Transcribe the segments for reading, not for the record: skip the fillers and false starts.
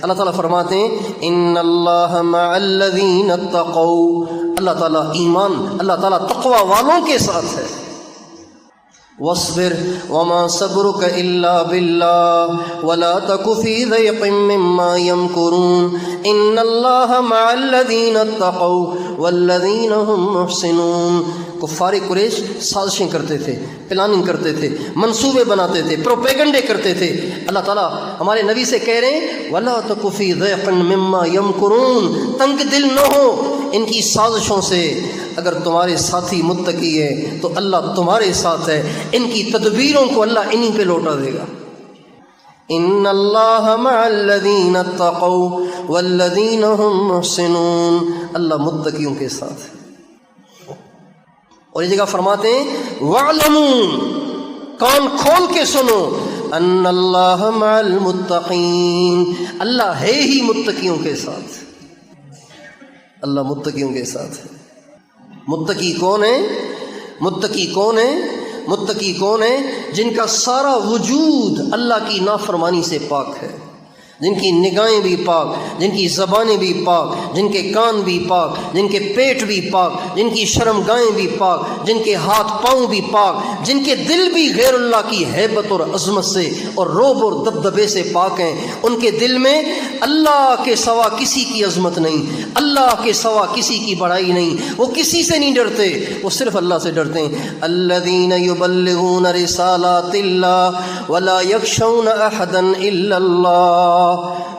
اللہ تعالیٰ فرماتے ہیں ان اللہ مع الذین اتقوا، اللہ تعالیٰ ایمان، اللہ تعالیٰ تقوی والوں کے ساتھ ہے. واصبر وما صبرك الا بالله ولا تك في ضيق مما يمكرون ان الله مع الذين اتقوا والذين هم محسنون. کفار قریش سازشیں کرتے تھے، پلاننگ کرتے تھے، منصوبے بناتے تھے، پروپیگنڈے کرتے تھے. اللہ تعالیٰ ہمارے نبی سے کہہ رہے ہیں ولا تك في ضيق مما يمكرون، تنگ دل نہ ہو ان کی سازشوں سے. اگر تمہارے ساتھی متقی ہے تو اللہ تمہارے ساتھ ہے، ان کی تدبیروں کو اللہ انہی پہ لوٹا دے گا. ان اللہ مع الذین اتقوا والذین هم محسنون، اللہ متقیوں کے ساتھ ہے. اور یہ جگہ فرماتے ہیں وَاعْلَمُوا، کان کھول کے سنو، ان اللہ مع المتقین، اللہ ہے ہی متقیوں کے ساتھ. اللہ متقیوں کے ساتھ ہے. متقی کون ہے؟ متقی کون ہے؟ متقی کون ہے؟ جن کا سارا وجود اللہ کی نافرمانی سے پاک ہے، جن کی نگاہیں بھی پاک، جن کی زبانیں بھی پاک، جن کے کان بھی پاک، جن کے پیٹ بھی پاک، جن کی شرمگاہیں بھی پاک، جن کے ہاتھ پاؤں بھی پاک، جن کے دل بھی غیر اللہ کی ہیبت اور عظمت سے اور رعب اور دبدبے سے پاک ہیں. ان کے دل میں اللہ کے سوا کسی کی عظمت نہیں، اللہ کے سوا کسی کی بڑائی نہیں، وہ کسی سے نہیں ڈرتے، وہ صرف اللہ سے ڈرتے ہیں. الذین یبلغون رسالات اللہ ولا یخشون احدا الا اللہ،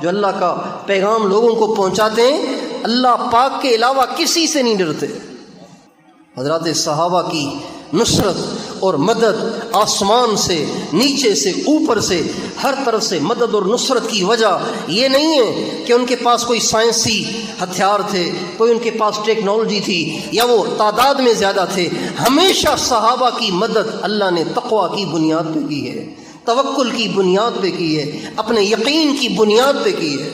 جو اللہ کا پیغام لوگوں کو پہنچاتے ہیں، اللہ پاک کے علاوہ کسی سے نہیں ڈرتے. حضرات صحابہ کی نصرت اور مدد آسمان سے، نیچے سے، اوپر سے، ہر طرف سے مدد اور نصرت کی وجہ یہ نہیں ہے کہ ان کے پاس کوئی سائنسی ہتھیار تھے، کوئی ان کے پاس ٹیکنالوجی تھی یا وہ تعداد میں زیادہ تھے. ہمیشہ صحابہ کی مدد اللہ نے تقوی کی بنیاد پہ کی ہے، توکل کی بنیاد پہ کی ہے، اپنے یقین کی بنیاد پہ کی ہے.